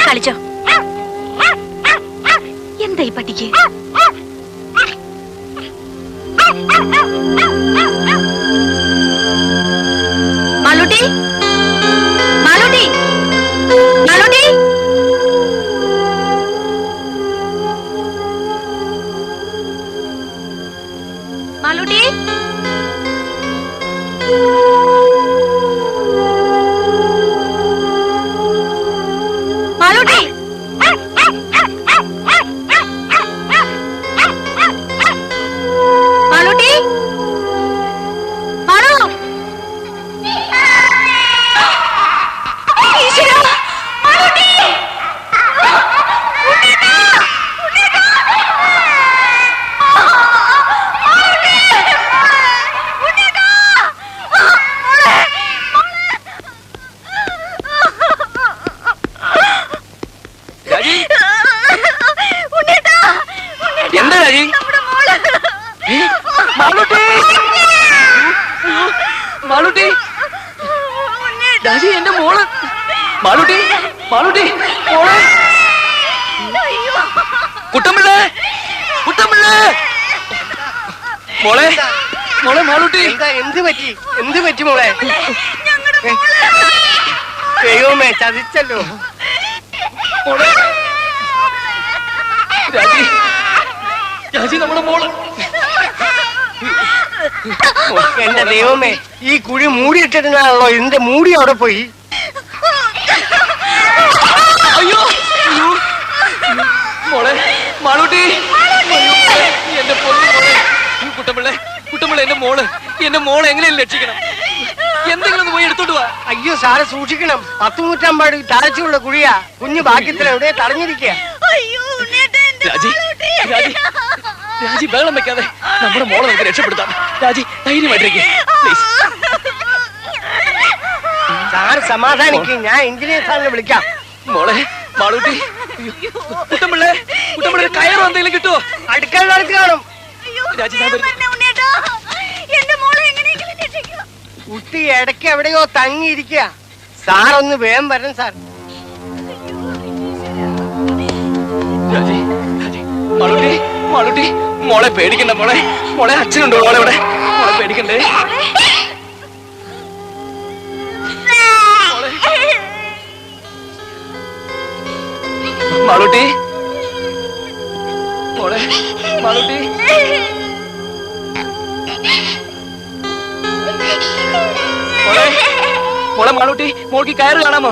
കളിച്ചോ. എന്താ ഈ പട്ടിക്ക്? മാളൂട്ടി, മാളൂട്ടി, മാളൂട്ടി. മാളൂട്ടി, മാളൂട്ടി. മാളൂട്ടി, മാളു. ഈശ്വരാ, മാളൂട്ടി. ഉണ്ണേട്ടാ, ഉണ്ണേട്ടാ. മാളൂട്ടി, ഉണ്ണേട്ടാ. മോളെ, രാജി, ഉണ്ണേട്ടാ, എന്താ രാജി? നമ്മുടെ മോള്. മാളൂട്ടി, മാളൂട്ടി, രാജി എന്റെ മോള്. മാളൂട്ടി, മാളൂട്ടി, മോളെ. കുട്ടമ്പിള്ളേ, കുട്ടമ്പിള്ളേ. മോളെ, മോളെ മാളൂട്ടി. എന്ത് പറ്റി മോളെ? ദൈവമേ, ചതിച്ചല്ലോ മോളെ. രാജി, രാജി നമ്മുടെ മോള്. എന്റെ ദൈവമേ, ഈ കുഴി മൂടിയിട്ടിട്ടാണല്ലോ. എന്റെ മൂടി അവിടെ പോയി. അയ്യോ, അയ്യോ. മോളെ, മാളൂട്ടി. എന്റെ പൊന്നു മോളെ. കുട്ടമ്പിള്ളേ, കുട്ടമ്പിള്ളേ, എന്റെ മോള്. എന്റെ മോളെ എങ്ങനെയും രക്ഷിക്കണം. എന്തെങ്കിലും ഒന്ന് പോയി എടുത്തോട്ട് വാ. അയ്യോ സാറെ, സൂക്ഷിക്കണം. 10 നൂറ്റാമ്പാട് താഴ്ചയുള്ള കുഴിയാ. കുഞ്ഞു ഭാഗ്യത്തിൽ എവിടെ തടഞ്ഞിരിക്കുക. രാജി, രാജി, രാജി ബഹളം വെക്കാതെ നമ്മുടെ മോളെ നമുക്ക് രക്ഷപ്പെടുത്താം. രാജി ധൈര്യമായിട്ടിരിക്കുക പ്ലീസ്. സാറ് സമാധാനിക്കും. ഞാൻ എഞ്ചിനീയർ സാറിനെ വിളിക്കാം. മോളെ, മാളൂട്ടി. കുട്ടമ്പിള്ളേ, കുട്ടമ്പിള്ളേ, കയറോ എന്തെങ്കിലും കിട്ടുമോ? അടുക്കളത്ത് കാണും. രാജി, ഞാൻ വരുന്നു. കുട്ടി ഇടയ്ക്ക് എവിടെയോ തങ്ങിയിരിക്കുക. സാറൊന്ന് വേഗം വരണം സാർ. രാജി, രാജി, മാളൂട്ടി, മാളൂട്ടി, മോളെ പേടിക്കണ്ട മോളെ. മോളെ അച്ഛനുണ്ടോ മോളെ ഇവിടെ? മോളെ പേടിക്കണ്ടേ. മാളൂട്ടി, മോളെ, മാളൂട്ടി. മോളെ, മോളെ മാളൂട്ടി, മോൾക്ക് കയറ് കാണാമോ?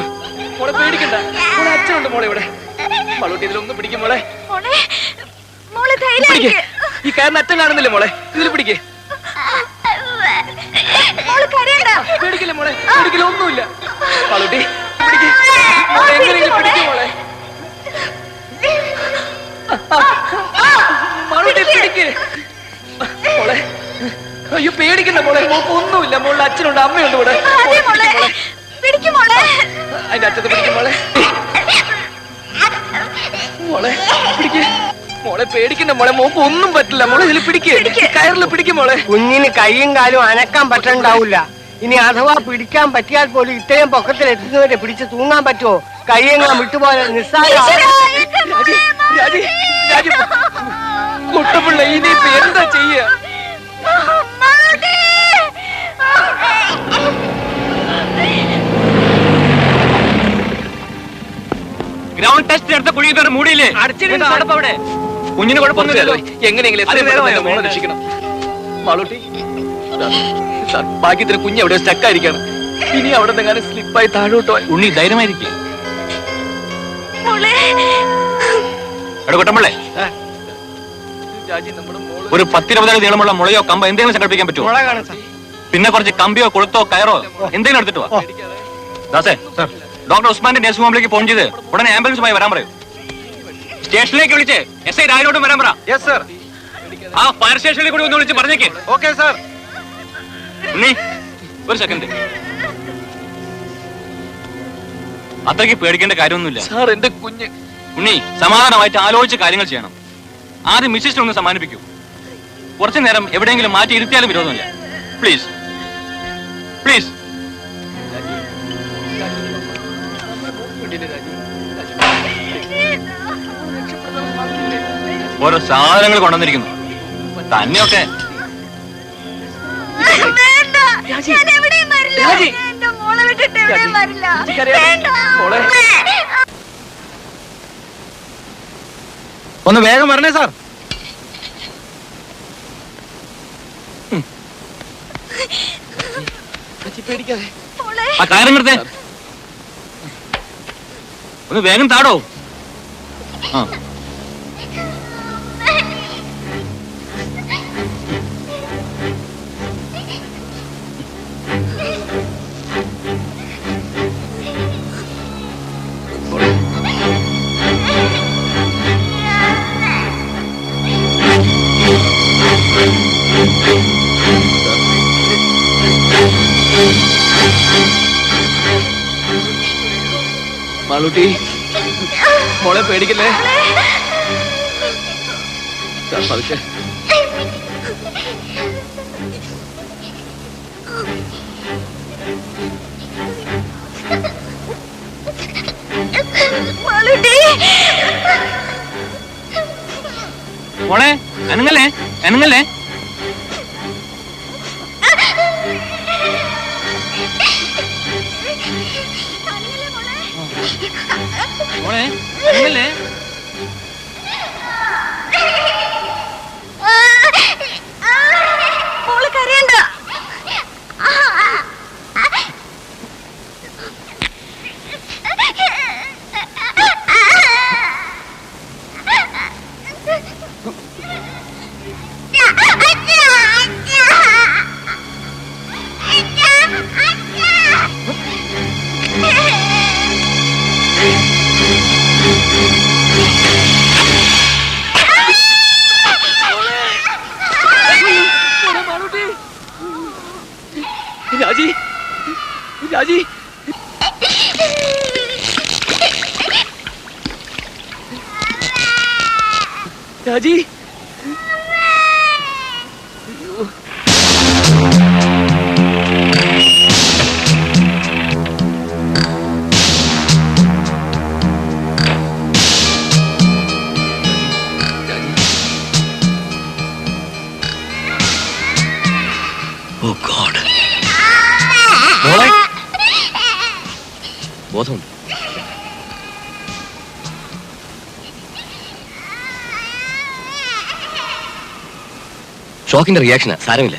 മോളെ പേടിക്കണ്ട. മോളെ അച്ഛനുണ്ട് മോളെ ഇവിടെ. മാളൂട്ടി, ഇതിലൊന്നും പിടിക്കും മോളെ. ഈ കയറിന് അച്ഛൻ കാണുന്നില്ലേ മോളെ? ഇതിൽ പിടിക്കേ. പേടിക്കില്ല മോളെ, പേടിക്കില്ല, ഒന്നുമില്ല. മാളൂട്ടി പിടിക്കേ. എങ്ങനെയെങ്കിലും പിടിക്കും മോളെ. മാളൂട്ടി പിടിക്കേ മോളെ. അയ്യോ പേടിക്കണ്ട മോളെ, മോക്ക് ഒന്നുമില്ല. മോളുടെ അച്ഛനുണ്ട്, അമ്മയുണ്ട് ഇവിടെ. അതിന്റെ അച്ഛത്തെ പിടിക്കും മോളെ. മോളെ പിടിക്കേ. മോളെ പേടിക്കണ്ട മോളെ, മോക്ക് ഒന്നും പറ്റില്ല മോളെ. ഇതിൽ പിടിക്കേ, കയറിൽ പിടിക്കും മോളെ. കുഞ്ഞിന് കൈയും കാലും അനക്കാൻ പറ്റണ്ടാവില്ല. ഇനി അഥവാ പിടിക്കാൻ പറ്റിയാൽ പോലും ഇത്രയും പൊക്കത്തിൽ എത്തുന്നവരെ പിടിച്ച് തൂങ്ങാൻ പറ്റുമോ? കൈയെങ്ങാൻ വിട്ടുപോലെ നിസ്സാര. രാജി, രാജി, കുട്ടപ്പിള്ള ഇനിയിപ്പോ എന്താ ചെയ്യ? ഗ്രൗണ്ട് ടെസ്റ്റ് എടുത്ത കുഴി ഇതുവരെ മൂടിയില്ലേ? അവിടെ കുഞ്ഞിന് കുഴപ്പമൊന്നുമില്ലല്ലോ. എങ്ങനെയെങ്കിലും മോളെ രക്ഷിക്കണം. മാളൂട്ടി, ഭാഗ്യത്തിന് കുഞ്ഞ് എവിടെ സ്റ്റക്കായിരിക്കാണ്. ഇനി അവിടെ നിന്നെങ്ങാനും സ്ലിപ്പായി താഴോട്ടോ. ഉണ്ണി ധൈര്യമായിരിക്കും. കുട്ടമ്പിള്ളേ, ഒരു 10-20 അടി നീളമുള്ള മുളയോ കമ്പോ എന്തെങ്കിലും സംഘടിപ്പിക്കാൻ പറ്റുമോ? പിന്നെ കുറച്ച് കമ്പിയോ കൊളുത്തോ കയറോ എന്തെങ്കിലും എടുത്തിട്ട് വാ. ദാസേ, ഡോക്ടർ ഉസ്മാന്റെ നഴ്സിംഗ് ഹോമിലേക്ക് ഫോൺ ചെയ്ത് ഉടനെ ആംബുലൻസുമായി വരാൻ പറയൂ. സ്റ്റേഷനിലേക്ക് വിളിച്ച് SI രാജോട്ടും വരാൻ പറ. ആ ഫയർ സ്റ്റേഷനിൽ കൂടി ഒന്ന് വിളിച്ച് പറഞ്ഞേക്ക്. Okay sir. ഉണ്ണി, ഒരു സെക്കൻഡ്. അത്രയ്ക്ക് പേടിക്കേണ്ട കാര്യമൊന്നുമില്ല സാർ. എന്റെ കുഞ്ഞ്. ഉണ്ണി, സമാധാനമായിട്ട് ആലോചിച്ച് കാര്യങ്ങൾ ചെയ്യണം. ആദ്യം മിസ്സിനെ ഒന്ന് സമ്മാനിപ്പിക്കൂ. കുറച്ചു നേരം എവിടെയെങ്കിലും മാറ്റി ഇരുത്തിയാലും വിരോധമില്ല. Please, please. ഓരോ സാധനങ്ങൾ കൊണ്ടുവന്നിരിക്കുന്നു. തന്നെയൊക്കെ വേണ്ട, ഞാൻ എവിടെയും വരില്ല. രാജി. എന്റെ മോളെ വിട്ടിട്ട് എവിടെയും വരില്ല. രാജിക്കറിയാം. വേണ്ട. മോളെ. ഒന്ന് വേഗം വരണേ സാർ. പേടിക്കാതെ. മോളെ. ആ കയറങ്ങടുത്തേ. ഒന്ന് വേഗം താടോ. ആ മാളൂട്ടി, മോളെ പേടിക്കല്ലേ. പതുക്കെ. മാളൂട്ടി. മോളെ അനങ്ങല്ലേ, അനങ്ങല്ലേ. മോളെ അനങ്ങല്ലേ. മോള് കരയണ്ട. മാളൂട്ടി. രാജി, രാജി. രാജി. Oh God. മോളെ ബോധമുണ്ട്. ഷോക്കിന്റെ റിയാക്ഷനാ, സാരമില്ല.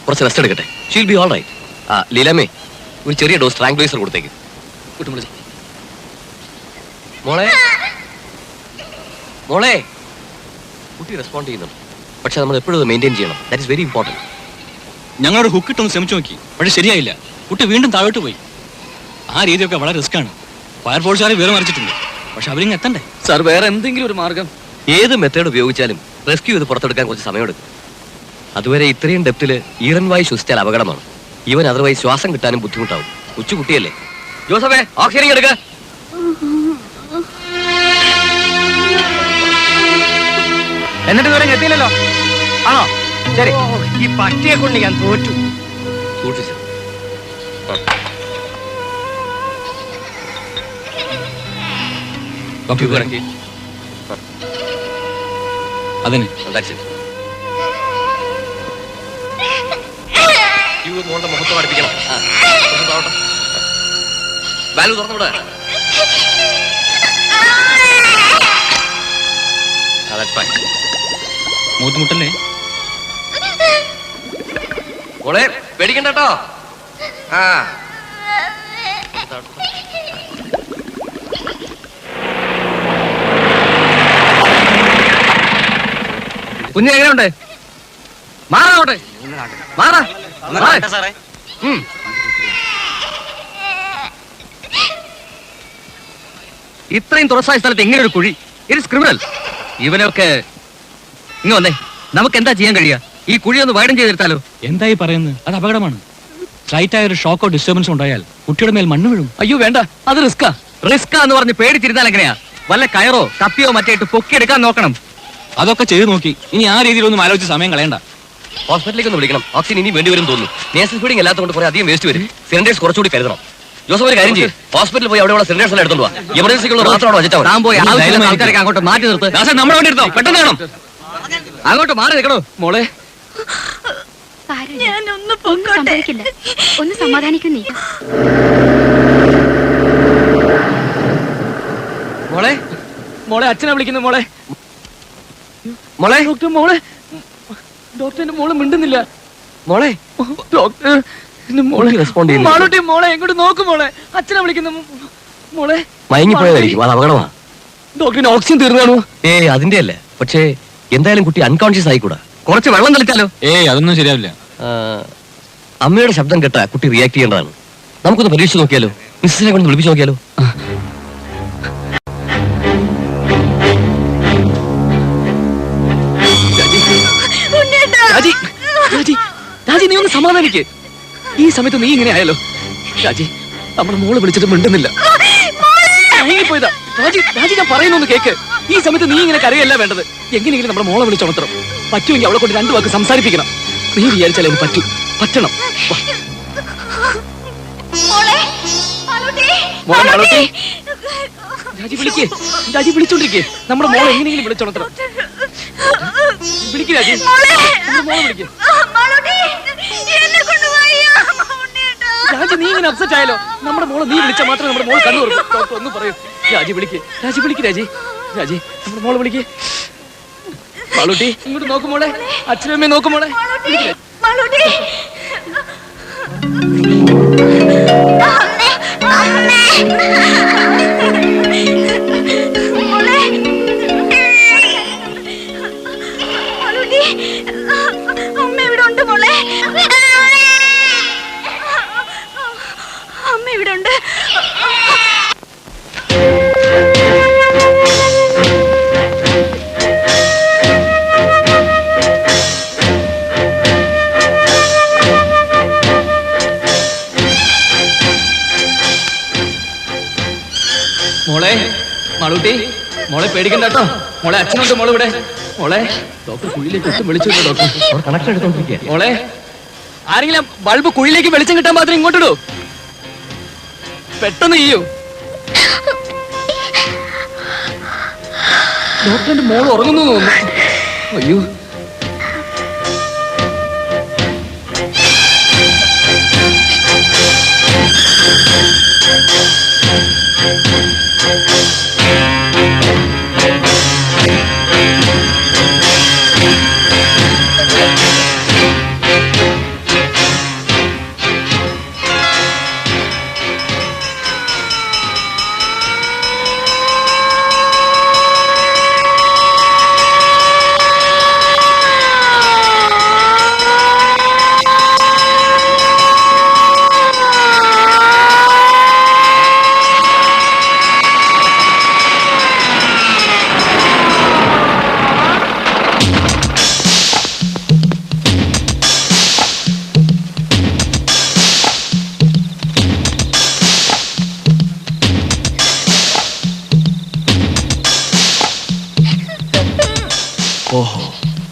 കുറച്ച് റെസ്റ്റ് എടുക്കട്ടെ. She'll be all right. ആ ലീലാമ്മേ, ഒരു ചെറിയ ഡോസ് ട്രാങ്ക്വൈസർ കൊടുത്തേക്ക്. മോളെ, മോളെ. കുട്ടി റെസ്പോണ്ട് ചെയ്യുന്നുണ്ട്, പക്ഷെ നമ്മൾ എപ്പോഴും മെയിൻറ്റെയിൻ ചെയ്യണം. That is very important. ഞങ്ങളൊരു ഹുക്കിട്ടൊന്ന് ശ്രമിച്ചു നോക്കി, പക്ഷെ ശരിയായില്ല. കുട്ടി വീണ്ടും താഴോട്ട് പോയി. ആ രീതിയൊക്കെ വളരെ റിസ്ക് ആണ്. ഫയർഫോഴ്സുകാരെ വിവരം അറിയിച്ചിട്ടുണ്ട്, പക്ഷെ അവരിങ്ങ് എത്തണ്ടേ. സാർ, വേറെ എന്തെങ്കിലും ഒരു മാർഗം? ഏത് മെത്തേഡ് ഉപയോഗിച്ചാലും റെസ്ക്യൂ ചെയ്ത് പുറത്തെടുക്കാൻ കുറച്ച് സമയമെടുക്കും. അതുവരെ ഇത്രയും ഡെപ്തില് ഈറൻ വായു ശ്വസിച്ചാൽ അപകടമാണ്. ഈവൻ അതർവൈസ് ശ്വാസം കിട്ടാനും ബുദ്ധിമുട്ടാവും. കൊച്ചുകുട്ടിയല്ലേ. ജോസഫേ, ഓക്സിജൻ എടുക്ക. എന്നിട്ട് ഇതുവരെ എത്തിയില്ലല്ലോ. ആണോ? ശരി. ഈ പട്ടിയെ കൊണ്ട് ഞാൻ തോറ്റു. സൂക്ഷിച്ചു. അതിന് മുഖത്ത് പഠിപ്പിക്കണം. വാൽവ് തുറന്നുവിട. മൂത്തുമുട്ടല്ലേ. മോളെ പേടിക്കണ്ട കേട്ടോ. ആ കുഞ്ഞ് എങ്ങനെയുണ്ട്? മാറാട്ടെ, മാറാ. ഇത്രയും തുറസായ സ്ഥലത്ത് എങ്ങനെ ഒരു കുഴി? It's criminal. ഇവനൊക്കെ ഇങ്ങ് വന്നേ. നമുക്ക് എന്താ ചെയ്യാൻ കഴിയുക? ഈ കുഴി ഒന്ന് വൈഡൻ ചെയ്തെടുത്താലോ? എന്തായി പറയുന്നത്? അത് അപകടമാണ്. സ്ലൈറ്റ് ആയ ഒരു ഷോക്കോ ഡിസ്റ്റർബൻസോ ഉണ്ടായാൽ കുട്ടിയുടെ മേൽ മണ്ണ് വീഴും. അയ്യോ വേണ്ട, അത് റിസ്കാ. റിസ്ക് എന്ന് പറഞ്ഞ് പേടിച്ചിരുന്നാൽ എങ്ങനെയാ? വല്ല കയറോ കപ്പിയോ മറ്റേ ഇട്ട് പൊക്കിയെടുക്കാൻ നോക്കണം. അതൊക്കെ ചെയ്തു നോക്കി. ഇനി ആ രീതിയിലൊന്നും ആലോചിച്ച് സമയം കളയണ്ട. ഹോസ്പിറ്റലിലേക്ക് ഒന്ന് വിളിക്കണം. ഓക്സിജൻ ഇനി വേണ്ടി വരും തോന്നുന്നു. നേഴ്സസ് ഫീഡിംഗ് അല്ലാത്തതുകൊണ്ട് കുറെ അധികം വേസ്റ്റ് വരും. സിലിണ്ടേഴ്സ് കുറച്ചുകൂടി കരുതണം. ജോസഫ് ഒരു കാര്യം ചെയ്യും, ഹോസ്പിറ്റലിൽ പോയി അവിടെയുള്ള സിലിണ്ടേഴ്സ് എല്ലാം എടുത്തോണ്ട് വാ. എമർജൻസിക്കുള്ള മാത്രമാണ് വെച്ചാൽ താൻ പോയി ആവശ്യമുള്ള ആൾക്കാരൊക്കെ അങ്ങോട്ട് മാറ്റി നിർത്ത്. ദാസൻ നമ്മുടെ വണ്ടി എടുത്തോ, പെട്ടെന്ന് വേണം. അങ്ങോട്ട് മാറി നിൽക്കണോ മോളെ. ഞാനൊന്ന് പൊക്കോട്ടെ. ഒന്ന് സമാധാനിക്കും നീ. മോളെ മോളെ അച്ഛനെ വിളിക്കുന്നു. മോളെ മോളെ ഡോക്ടർ, മോളെ ഡോക്ടറിന്റെ മോള് മിണ്ടുന്നില്ല. മോളെ ഡോക്ടർ മോളെ റെസ്പോണ്ട് ചെയ്യുന്നു. മാളൂട്ടി മോളെ എങ്ങോട്ട് നോക്കും. മോളെ അച്ഛനെ വിളിക്കുന്നു. മോളെ മയങ്ങിപ്പോയതായിരിക്കും, അത് അപകടമാ. ഡോക്ടറിന് ഓക്സിജൻ തീർന്നു കാണുമോ? അതിന്റെ അല്ല, പക്ഷേ എന്തായാലും കുട്ടി അൺകോൺഷ്യസ് ആയിക്കൂടാ. കുറച്ച് വെള്ളം തളിച്ചാലോ? അതൊന്നും ശരിയാവില്ല. അമ്മയുടെ ശബ്ദം കേട്ടാ കുട്ടി റിയാക്ട് ചെയ്യേണ്ടതാണ്. നമുക്കൊന്ന് പരീക്ഷിച്ച് നോക്കിയാലോ? മിസ്സിനെ കൊണ്ട് വിളിപ്പിച്ച് നോക്കിയാലോ? രാജി, രാജി, രാജി, നീ ഒന്ന് സമാധാനിക്ക്. ഈ സമയത്ത് നീ ഇങ്ങനെ ആയാലോ? രാജി, നമ്മുടെ മോള് വിളിച്ചിട്ട് മിണ്ടുന്നില്ല. പോയതാ രാജി. രാജി, ഞാൻ പറയുന്നൊന്ന് കേക്ക്. ഈ സമയത്ത് നീ ഇങ്ങനെ കരയല്ല വേണ്ടത്. എങ്ങനെയെങ്കിലും നമ്മുടെ മോളെ വിളിച്ചുണർത്തണം. പറ്റുമെങ്കിൽ അവളെ കൊണ്ട് 2 വാക്ക് സംസാരിപ്പിക്കണം. നീ വിചാരിച്ചാൽ എനിക്ക് പറ്റണം. മോളെ മാളൂട്ടി, രാജി വിളിക്കേ. രാജി വിളിച്ചോണ്ടിരിക്കേ. നമ്മുടെ മോളെ എങ്ങനെയെങ്കിലും വിളിച്ചുണർത്തണം. വിളിക്ക് രാജി, നമ്മുടെ മോളെ വിളിക്കേ. രാജി, നീ ഇങ്ങനെ അപ്സെറ്റ് ആയാലോ? നമ്മുടെ മോളെ നീ വിളിച്ചാൽ മാത്രമേ നമ്മുടെ മോള് കണ്ണു തുറക്കൂ. ഡോക്ടർ ഒന്ന് പറയൂ. രാജി വിളിക്ക്. രാജി വിളിക്ക്. രാജി, രാജി, നമ്മുടെ മോളെ വിളിക്ക്. മാളൂട്ടി ഇങ്ങോട്ട് നോക്കുമോളെ. അച്ഛനും അമ്മയും നോക്കുമോളെ. അമ്മ ഇവിടെ ഉണ്ട് മോളെ. അമ്മ ഇവിടെ ഉണ്ട്. മോളെ മാളൂട്ടി, മോളെ പേടിക്കണ്ട കേട്ടോ. മോളെ അച്ഛനുണ്ട് മോള് ഇവിടെ. മോളെ ഡോക്ടർ കുഴിയിലേക്ക് ഒട്ടും വിളിച്ചു. ഡോക്ടർ കണക്ഷൻ എടുത്തോണ്ടിരിക്കുക. മോളെ ആരെങ്കിലും ബൾബ് കുഴിയിലേക്ക് വെളിച്ചം കിട്ടാൻ മാത്രം ഇങ്ങോട്ടിടൂ. പെട്ടെന്ന് ചെയ്യൂ. ഡോക്ടറിന്റെ മോൾ ഉറങ്ങുന്നു തോന്നുന്നു. അയ്യോ, ഓഹോ,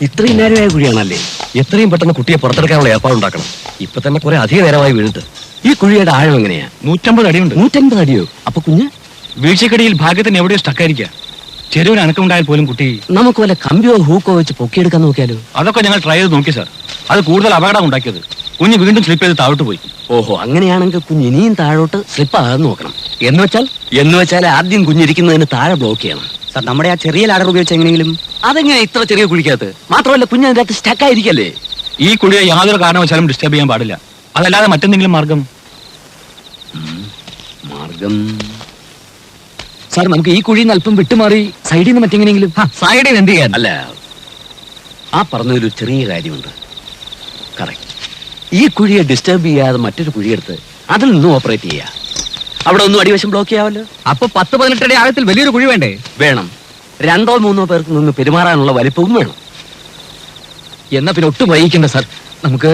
ഇത്രയും നേരമായ കുഴിയാണല്ലേ? എത്രയും പെട്ടെന്ന് കുട്ടിയെ പുറത്തെടുക്കാനുള്ള ഏർപ്പാടുണ്ടാക്കണം. ഇപ്പൊ തന്നെ കുറെ അധിക നേരമായി വീണിട്ട്. ഈ കുഴിയുടെ ആഴം എങ്ങനെയാ? 150 അടിയുണ്ട്. 150 അടിയോ? അപ്പൊ കുഞ്ഞ് വീഴ്ചക്കടിയിൽ ഭാഗ്യത്തിന് എവിടെയോ സ്റ്റക്കായിരിക്കാം. ചെറിയൊരു അനക്കമുണ്ടായാൽ പോലും കുട്ടി. നമുക്ക് വല്ല കമ്പിയോ ഹൂക്കോ വെച്ച് പൊക്കിയെടുക്കാൻ നോക്കിയാലോ? അതൊക്കെ ഞങ്ങൾ ട്രൈ ചെയ്ത് നോക്കി സാർ. അത് കൂടുതൽ അപകടം ഉണ്ടാക്കിയത്. കുഞ്ഞ് വീണ്ടും സ്ലിപ്പ് ചെയ്ത് താഴോട്ട് പോയി. ഓഹോ, അങ്ങനെയാണെങ്കിൽ കുഞ്ഞ് ഇനിയും താഴോട്ട് സ്ലിപ്പ് ആകാതെ നോക്കണം. എന്ന് വെച്ചാൽ ആദ്യം കുഞ്ഞിരിക്കുന്നതിന് താഴെ ബ്ലോക്ക് ചെയ്യണം. സാർ, നമ്മുടെ ആ ചെറിയ ലാഡർ ഉപയോഗിച്ച് എങ്ങനെയെങ്കിലും. അതെങ്ങനെ ഇത്ര ചെറിയ കുഴിക്കകത്ത്? മാത്രമല്ല കുഞ്ഞ് അതിന്റെ അകത്ത് സ്റ്റക്കായിരിക്കല്ലേ? ഈ കുഴിയെ യാതൊരു കാരണവശാലും ഡിസ്റ്റർബ് ചെയ്യാൻ പാടില്ല. അതല്ലാതെ മറ്റെന്തെങ്കിലും മാർഗം? സാർ, നമുക്ക് ഈ കുഴിയിൽ നിന്ന് അല്പം വിട്ടുമാറി സൈഡിൽ നിന്ന് മറ്റെങ്ങനെയെങ്കിലും. സൈഡിൽ നിന്ന് എന്ത് ചെയ്യാൻ? അല്ല, ആ പറഞ്ഞൊരു ചെറിയ കാര്യമുണ്ട്. കറക്റ്റ്. ഈ കുഴിയെ ഡിസ്റ്റർബ് ചെയ്യാതെ മറ്റൊരു കുഴിയെടുത്ത് അതിൽ നിന്നും ഓപ്പറേറ്റ് ചെയ്യാം. അവിടെ ഒന്നും അടിവശം ബ്ലോക്ക് ചെയ്യാമല്ലോ. അപ്പൊ 10-18 അടി ആഴത്തിൽ വലിയൊരു കുഴി വേണ്ടേ? വേണം. 2-3 പേർക്ക് നിന്ന് പെരുമാറാനുള്ള വലിപ്പവും വേണം. എന്നാ പിന്നെ ഒട്ടും വൈകിക്കണ്ട സാർ. നമുക്ക്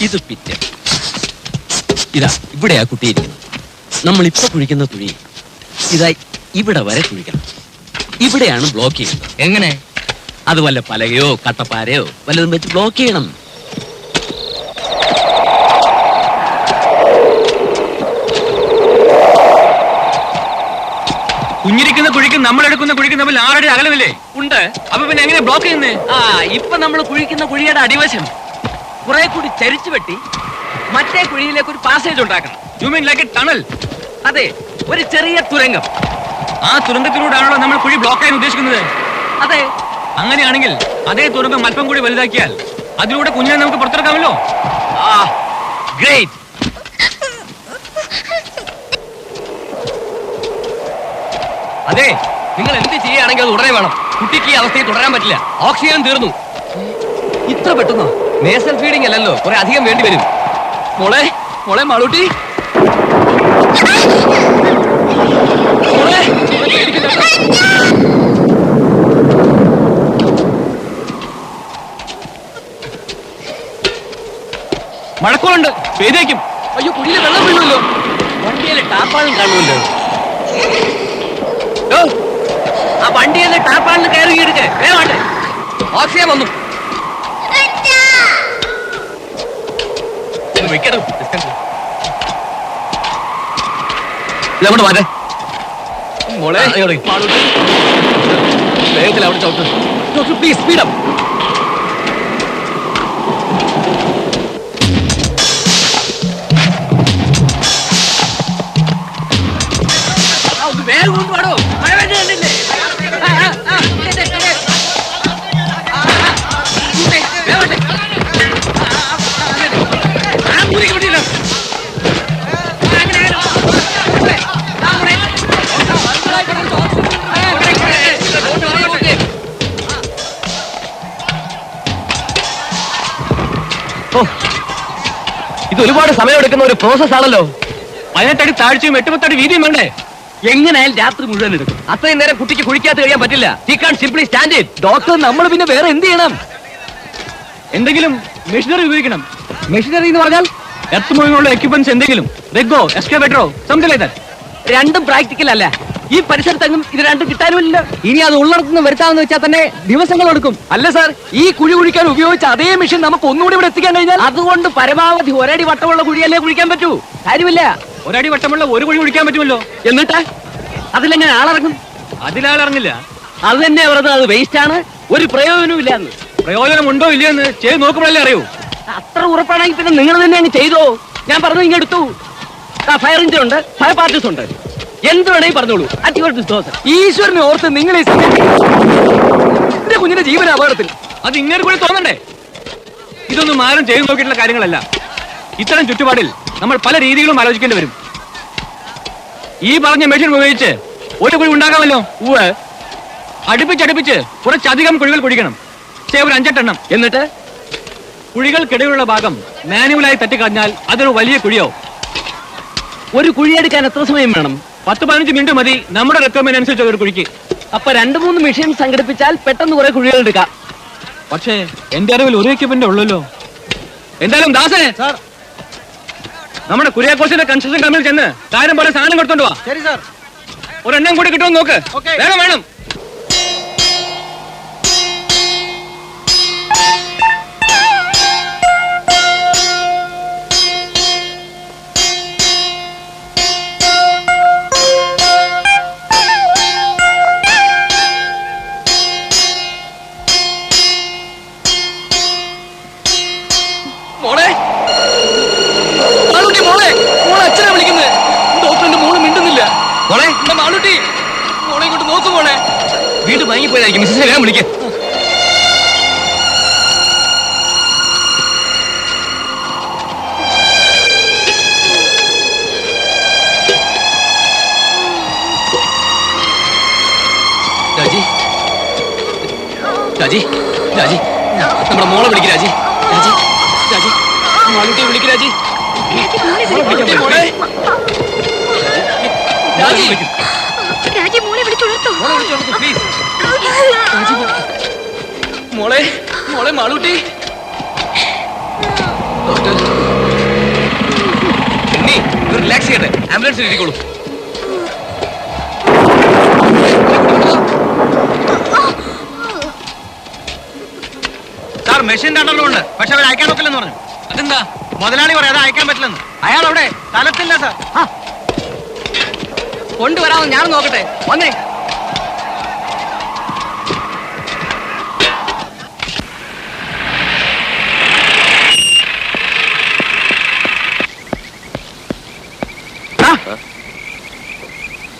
ഇത് പിറ്റ്. ഇതാ ഇവിടെയാ കുട്ടിയിരിക്കുന്നത്. നമ്മൾ ഇപ്പൊ കുഴിക്കുന്ന കുഴി ഇതാ ഇവിടെ വരെ കുഴിക്കണം. ഇവിടെയാണ് ബ്ലോക്ക് ചെയ്യുന്നത്. എങ്ങനെ? അത് വല്ല പലകയോ കട്ടപ്പാരയോ വല്ലതും വെച്ച് ബ്ലോക്ക് ചെയ്യണം. കുഞ്ഞിരിക്കുന്ന കുഴിക്കും നമ്മൾ എടുക്കുന്ന കുഴിക്കും തമ്മിൽ 6 അടി അകലമില്ലേ? ഉണ്ട്. അപ്പൊ പിന്നെ എങ്ങനെ ബ്ലോക്ക് ചെയ്യുന്നേ? ഇപ്പൊ നമ്മൾ കുഴിക്കുന്ന കുഴിയുടെ അടിവശം കുറെ കൂടി ചരിച്ചു വെട്ടി മറ്റേ കുഴിയിലേക്ക് ഒരു പാസേജ് ഉണ്ടാക്കണം. You mean like A tunnel? അതെ, ഒരു ചെറിയ തുരങ്കം. ആ തുരങ്കത്തിലൂടെയാണല്ലോ നമ്മൾ കുഴി ബ്ലോക്ക് ചെയ്യാൻ ഉദ്ദേശിക്കുന്നത്. അതെ. അങ്ങനെയാണെങ്കിൽ അതേ തുരങ്കം അല്പം കൂടി വലുതാക്കിയാൽ അതിലൂടെ കുഞ്ഞിനെ നമുക്ക് പുറത്തിറക്കാമല്ലോ. ഗ്രേറ്റ്. അതെ, നിങ്ങൾ എന്ത് ചെയ്യുകയാണെങ്കിൽ അത് ഉടനെ വേണം. കുട്ടിക്ക് ഈ അവസ്ഥയിൽ തുടരാൻ പറ്റില്ല. ഓക്സിജൻ തീർന്നു. ഇത്ര പെട്ടെന്നോ? നേസൽ ഫീഡിംഗ് അല്ലല്ലോ, കുറെ അധികം വേണ്ടി വരും. മോളെ മോളെ മാളൂട്ടി, മോളെ പേടിക്കണ്ട. മഴക്കോളുണ്ട്, പെയ്തേക്കും. അയ്യോ, കുഴിയിലെ വെള്ളം വീഴുമല്ലോ. വണ്ടിയിലെ ടാപ്പാളും കാണുമല്ലോ. ആ വണ്ടിയിലെ ടാപ്പാളിന് കയറി എടുക്ക്. വേണോട്ടെ. ഓക്സിജൻ വന്നു. വെക്കണം. ഇതങ്ങോട്ട് മാറ്റേ. മോളെ മാളൂട്ടി, വേഗത്തിൽ അവിടെ ചവിട്ട്. Doctor please speed up. വേഗം കൊണ്ടുപാടോ, മഴ വേണ്ടില്ലേ? ഇത് ഒരുപാട് സമയമെടുക്കുന്ന ഒരു പ്രോസസ് ആണല്ലോ. 18 അടി താഴ്ചയും 8 അടി വീതിയും വേണ്ടേ? എങ്ങനെയായാലും രാത്രി മുഴുവൻ എടുക്കും. അത്രയും നേരം കുട്ടിക്ക് കുഴിക്കാത്ത കഴിയാൻ പറ്റില്ല. He can simply stand it. Doctor, നമ്മൾ പിന്നെ വേറെ എന്ത് ചെയ്യണം? എന്തെങ്കിലും മെഷീനറി ഉപയോഗിക്കണം. മെഷീനറി എന്ന് പറഞ്ഞാൽ എർത്ത് മൂവിങ്ങുള്ള എക്യുപ്മെന്റ്സ് എന്തെങ്കിലും, റിഗോ, എക്സ്കവേറ്ററോ, സംതിങ് ലൈക്ക് ദാറ്റ്. രണ്ടും പ്രാക്ടിക്കൽ അല്ല. ഈ പരിസരത്തെങ്ങും ഇത് രണ്ടും കിട്ടാനുമില്ല. ഇനി അത് ഉള്ളിടത്തുനിന്ന് വരുത്താമെന്ന് വെച്ചാൽ തന്നെ ദിവസങ്ങൾ എടുക്കും. അല്ല സാർ, ഈ കുഴി കുഴിക്കാൻ ഉപയോഗിച്ച അതേ മെഷീൻ നമുക്ക് ഒന്നുകൂടി ഇവിടെ എത്തിക്കാൻ കഴിഞ്ഞാൽ അതുകൊണ്ട് പരമാവധി ഒരടി വട്ടമുള്ള കുഴിയല്ലേ കുഴിക്കാൻ പറ്റൂ. കാര്യമില്ല. ഒരടി വട്ടമുള്ള ഒരു കുഴി കുഴിക്കാൻ പറ്റുമല്ലോ. എന്നിട്ട് അതിലെങ്ങനെ ആളിറങ്ങും? അതിലാളിറങ്ങില്ല. അത് തന്നെ പറഞ്ഞത്, അത് വേസ്റ്റ് ആണ്, ഒരു പ്രയോജനവും ഇല്ല എന്ന്. പ്രയോജനം ഉണ്ടോ ഇല്ലയോ എന്ന് ചെയ്ത് നോക്കുമ്പോഴല്ലേ അറിയൂ. അത്ര ഉറപ്പാണെങ്കിൽ പിന്നെ നിങ്ങൾ തന്നെ അങ്ങ് ചെയ്തോ. ഞാൻ പറഞ്ഞു ഇങ്ങെടുത്തു. ഫയർ എഞ്ചിൻ ഉണ്ട്, ഫയർ പാർട്ടീസ് ഉണ്ട്, എന്ത് വേണമെങ്കിൽ പറഞ്ഞോളൂ. ഈശ്വരനെ ഓർത്ത് നിങ്ങൾ എന്റെ കുഞ്ഞിന്റെ ജീവന അപകടത്തിൽ. അത് ഇങ്ങനെ കൂടി തോന്നണ്ടേ? ഇതൊന്നും ആരും ചെയ്തു നോക്കിയിട്ടുള്ള കാര്യങ്ങളല്ല. ഇത്തരം ചുറ്റുപാടിൽ നമ്മൾ പല രീതികളും ആലോചിക്കേണ്ടി വരും. ഈ പറഞ്ഞ മെഷീൻ ഉപയോഗിച്ച് ഒരു കുഴി ഉണ്ടാക്കാമല്ലോ. അടുപ്പിച്ചടുപ്പിച്ച് കുറച്ചധികം കുഴികൾ കുഴിക്കണം. ഒരു 5-8 എണ്ണം. എന്നിട്ട് കുഴികൾക്കിടയിലുള്ള ഭാഗം മാനുവലായി തട്ടിക്കളഞ്ഞാൽ അതൊരു വലിയ കുഴിയോ. ഒരു കുഴിയെടുക്കാൻ എത്ര സമയം വേണം? 10-15 മിനിറ്റ് മതി നമ്മുടെ റിക്വയർമെന്റ് അനുസരിച്ച് ഒരു കുഴിക്ക്. അപ്പൊ 2-3 മെഷീൻ സംഘടിപ്പിച്ചാൽ പെട്ടെന്ന് കുറെ കുഴികൾ എടുക്കാം. പക്ഷേ എന്റെ അറിവിൽ ഒരു എക്യുപ്മെന്റ് ഉള്ളല്ലോ. എന്തായാലും ദാസേ, നമ്മുടെ കുര്യാക്കോസിന്റെ കൺസ്ട്രക്ഷൻ കമ്പനിയിൽ ചെന്ന് കാര്യം പോലെ സാധനം കൊടുത്തോണ്ട് വാ. ശരി സാർ. ഒരെണ്ണം കൂടി കിട്ടുമെന്ന് നോക്ക്. വേണം വേണം. മോളെ മാളൂട്ടി, മോളെ മോളെ അച്ഛനെ വിളിക്കുന്നത്. ഡോക്ടറിന്റെ മോള് മിണ്ടുന്നില്ല. മോളെ എന്റെ മാളൂട്ടി, മോളെ ഇങ്ങോട്ട് നോക്കൂ. മോളെ വീണ്ടും മയങ്ങിപ്പോയതായിരിക്കും. മിസ്സിനെ വേഗം വിളിക്ക. രാജി, രാജി, രാജി, നമ്മുടെ മോളെ വിളിക്ക്. രാജി, രാജി, രാജി, മാളൂട്ടി വിളിക്ക്. രാജി, മോളെ, രാജി, രാജി മോളെ വിളിച്ചുണർത്തോ. മോളെ വിളിച്ചോളൂ പ്ലീസ്. മോളെ, മോളെ മാളൂട്ടി. ഡോക്ടർ, ഉണ്ണി, ഒന്ന് റിലാക്സ് ചെയ്യട്ടെ. ആംബുലൻസിൽ ഇരിക്കോളൂ. സാർ മെഷീൻ്റെ അണ്ടറിലുണ്ട്, പക്ഷെ അവർ അയക്കാൻ പറ്റില്ലെന്ന് പറഞ്ഞു. അതെന്താ? മുതലാളി പറയാതെ അയക്കാൻ പറ്റില്ലെന്ന്. അയാൾ അവിടെ സ്ഥലത്തില്ല സാർ. കൊണ്ടുവരാമെന്ന് ഞാൻ നോക്കട്ടെ. വന്നേ.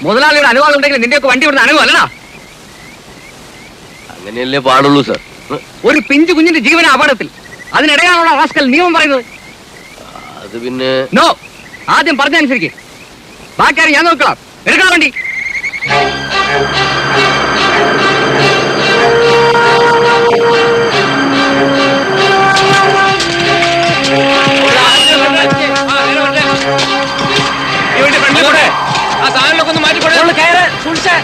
മുതലാളിയുടെ അനുവാദം ഉണ്ടെങ്കിൽ നിന്റെയൊക്കെ വണ്ടി ഇവിടുന്ന് അനുവല്ലടാ. അങ്ങനെയല്ലേ പാടുള്ളൂ സാർ. ഒരു പിഞ്ചു കുഞ്ഞിന്റെ ജീവന അപകടത്തിൽ അതിനിടയാണുള്ള റാസ്കൽ നിയമം പറയുന്നത്. അത് പിന്നെ നോ, ആദ്യം പറഞ്ഞനുസരിക്ക്. ബാക്കി ഞാൻ നോക്കണം. എടുക്കണം വണ്ടി. ആ സാധനങ്ങളൊക്കെ ഒന്ന് മാറ്റിക്കൊടേ. കയറ് സൂക്ഷിച്ച്.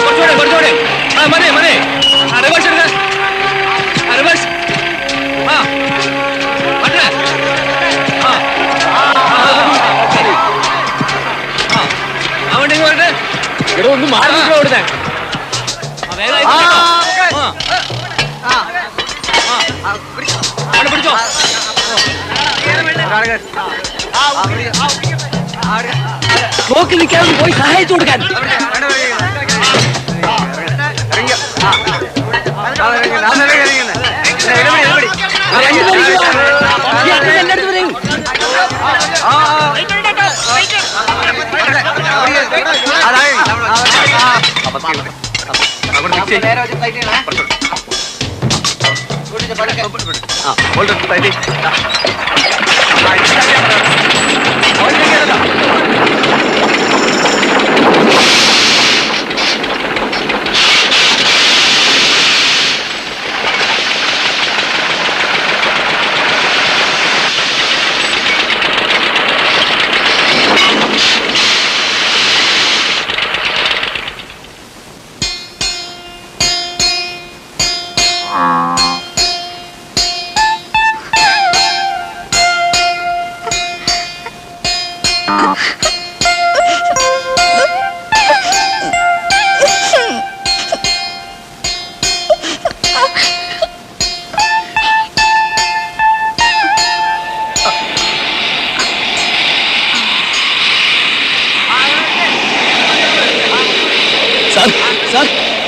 കുറച്ചുകൂടെ. മതി. റിവേഴ്സ് എടുക്ക. റിവേഴ്സ്. മറ്റേ അവണ്ടി പോയിട്ട് ഇവിടെ ഒന്ന് മാറി കൊടുത്തേ. പിടിച്ചോ. നോക്കി നിൽക്കാതെ പോയി സഹായിച്ചു കൊടുക്കാൻ.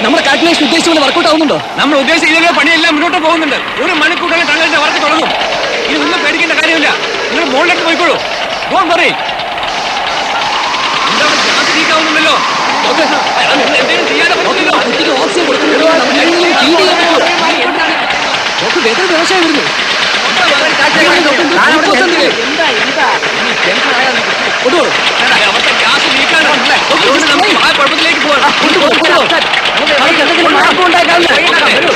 നമ്മുടെ കാൽക്കുലേഷൻ ഉദ്ദേശിച്ച പോലെ വർക്കൗട്ട് ആവുന്നുണ്ടോ? നമ്മൾ ഉദ്ദേശിച്ച പണിയെല്ലാം മുന്നോട്ട് പോകുന്നുണ്ട്. 1 മണിക്കൂറിൽ തങ്ങളുടെ വർക്ക് തുടങ്ങും. ഇനി ഒന്നും പേടിക്കേണ്ട കാര്യമില്ല. നിങ്ങൾ മുകളിലേക്ക് പോയിക്കോളൂ. Don't worry. ാവുന്നുണ്ടല്ലോ. എന്തെങ്കിലും ചെയ്യാതെ പറ്റില്ലല്ലോ. വ്യവസായം വരുന്നു. അവരുടെ ഗ്യാസ് ലീക്കാണല്ലേ. കുഴപ്പത്തിലേക്ക് പോകാം. എന്തെങ്കിലും മാർഗം ഉണ്ടാക്കാവില്ല. വരും.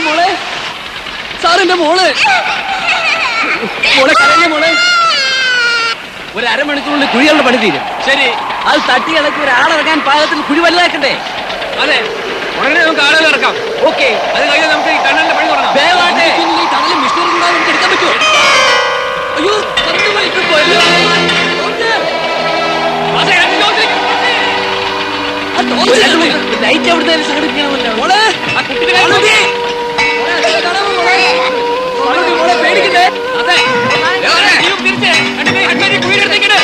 മോളെ സാറിന്റെ മോള് കരഞ്ഞ മോളെ. 1 അരമണിക്കൂറിൽ കുഴികളുടെ പണി തീരും. ശരി, അത് തട്ടി ഇളക്കി ഒരാളിറങ്ങാൻ പാകത്തിൽ കുഴി വലുതാക്കണ്ടേ? അതെ, ഉടനെ നമുക്ക് ആളുകൾ ഇറക്കാം. ഓക്കെ, അത് കഴിഞ്ഞാൽ നമുക്ക് ഈ ടണലിന്റെ പണി തുടങ്ങാം. ദയവായിട്ട് ഈ ടണലിൽ മിഷനറി കൂടാതെ നമുക്ക് എടുക്കാൻ പറ്റുമോ? അയ്യോ, ലൈറ്റ് എവിടുത്തെ സംഘടിപ്പിക്കണമല്ലോ. മോളെ പേടിക്കണ്ടേ? അതെ, കുഴിയെടുത്തേക്കട്ടെ.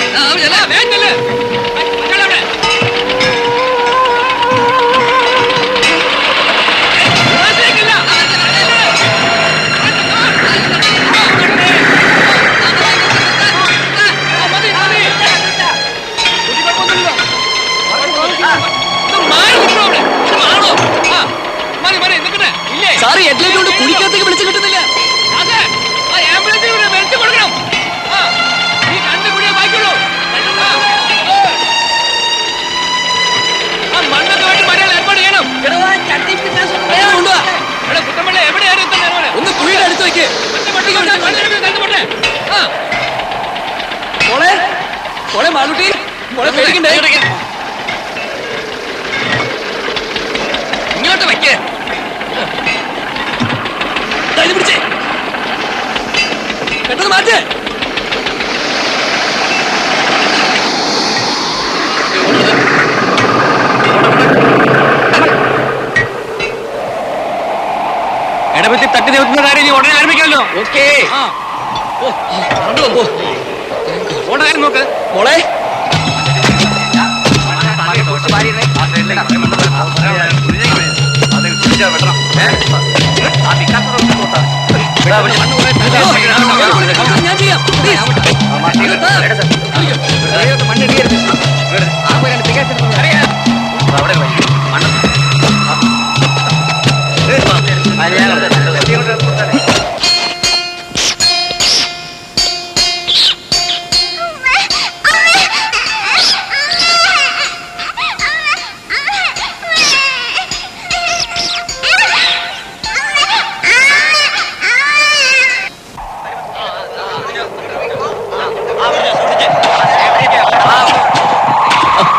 സാറ് ഹെഡ്ലൈറ്റ് കൊണ്ട് കുഴിക്കകത്തേക്ക് വിളിച്ചു കിട്ടുന്നില്ല. മാളൂട്ടി മോളെ പേടിക്കണ്ടേ ഇങ്ങോട്ട് വയ്ക്കേ പിടിച്ചേ പെട്ടെന്ന് മാറ്റേ ഇടപെത്തി തട്ടി നിൽക്കുന്ന കാര്യം നീ ഉടനെ ആരംഭിക്കാമല്ലോ. ഓക്കേ ഓണ കാര്യം നോക്ക്. മോളെ ഞാൻ ചെയ്യാം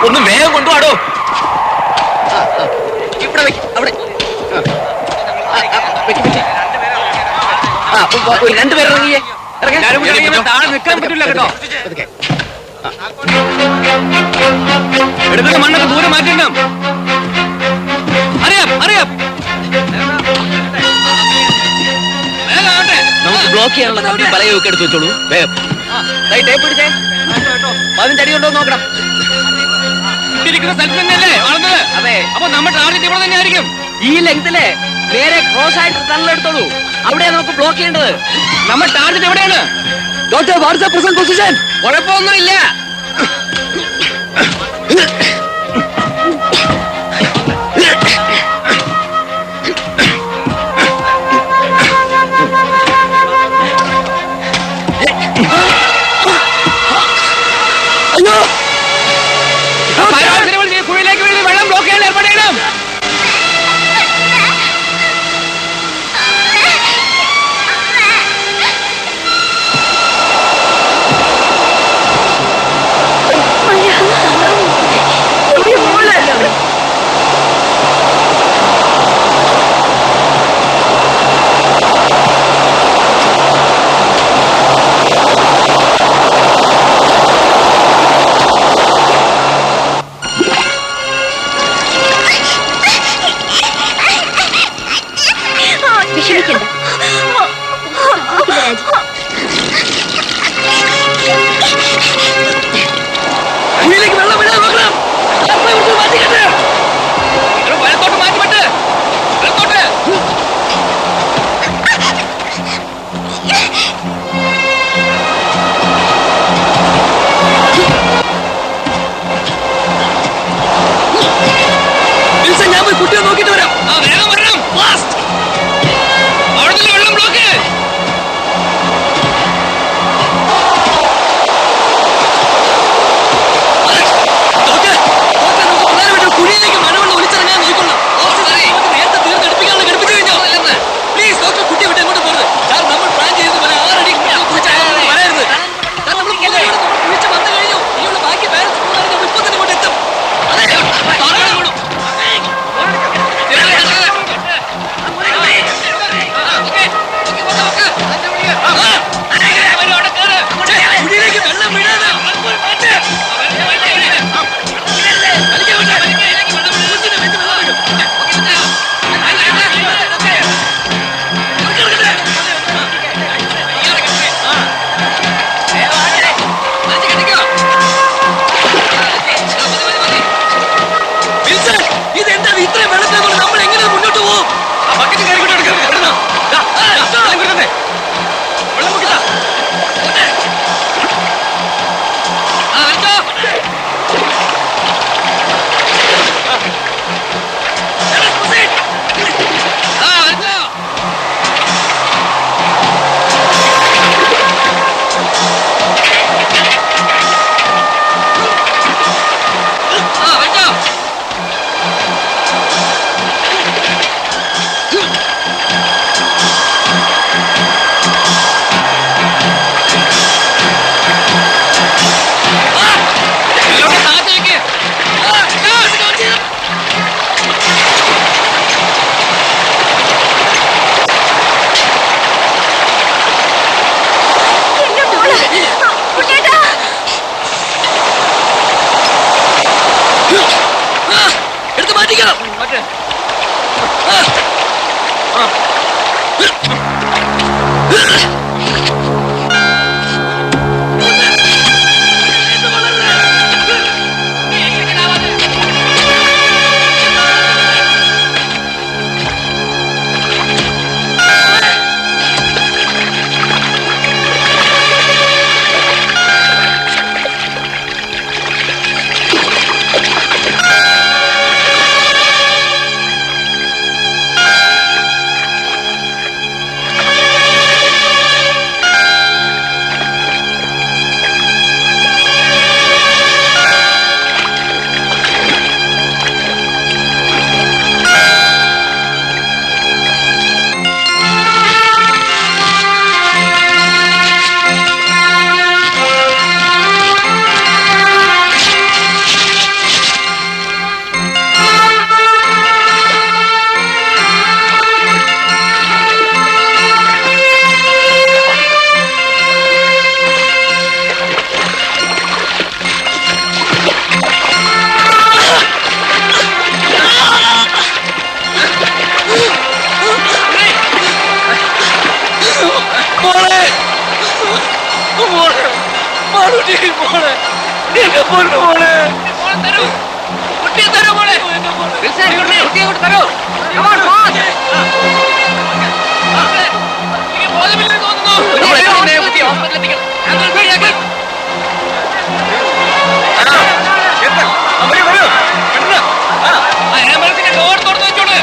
ഒന്ന് വേഗം കൊണ്ടുപോടോ. ഇവിടെ വെക്ക് അവിടെ രണ്ടുപേരും ഇറങ്ങിയേ താഴെ നിൽക്കാൻ പറ്റില്ല കേട്ടോ. എടുക്കുന്ന മണ്ണൊക്കെ ദൂരെ മാറ്റിണ്ടാം. അറിയാം അറിയാം നമുക്ക് ബ്ലോക്ക് ചെയ്യാനുള്ള കമ്പി പലയൊക്കെ എടുത്ത് വെച്ചോളൂ വേഗം ടേപ്പ് പിടിച്ചേ 15 അടി കൊണ്ടോ നോക്കണം ഇരിക്കുന്ന സ്ഥലത്ത് തന്നെയല്ലേ വളർന്നത്? അതെ അപ്പൊ നമ്മുടെ ടാർഗറ്റ് ഇവിടെ തന്നെ ആയിരിക്കും. ഈ ലെങ്തിലെ നേരെ ക്രോസ് ആയിട്ട് തള്ളെടുത്തോളൂ അവിടെയാ നമുക്ക് ബ്ലോക്ക് ചെയ്യേണ്ടത് നമ്മുടെ ടാർഗറ്റ് എവിടെയാണ്? Doctor what's the present position കുഴപ്പമൊന്നുമില്ല. കുഴിയിലേക്ക് വീഴുന്ന വെള്ളം ബ്ലോക്ക് ചെയ്യാൻ ഏർപ്പെടണം. മഴ മാളൂട്ടി മോളെ എന്റെ പൊന്നു മോളെ തരൂ കുട്ടിയെ തരൂ മോളെ കുട്ടിയെ കൊണ്ട് തരൂ ബോധമില്ലെന്ന് തോന്നുന്നു കുട്ടിയെ ഹോസ്പിറ്റലിൽ എത്തിക്കണം ആംബുലൻസിന്റെ ഡോർ തുറന്നു വെച്ചോളൂ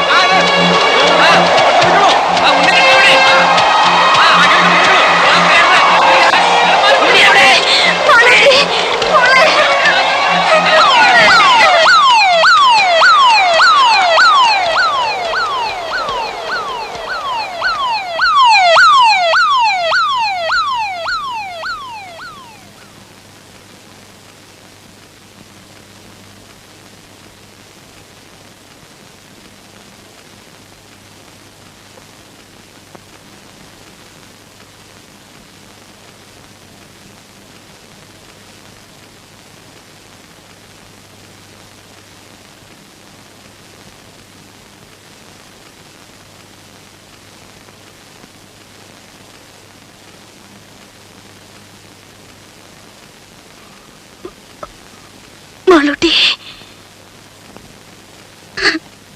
മാളൂട്ടി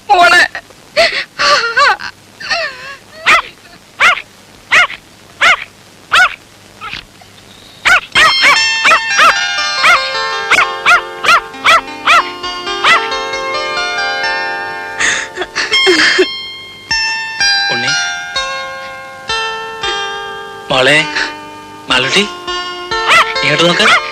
മോളെ ഉണ്ണി മോളെ മാളൂട്ടി ഇങ്ങോട്ട് നോക്ക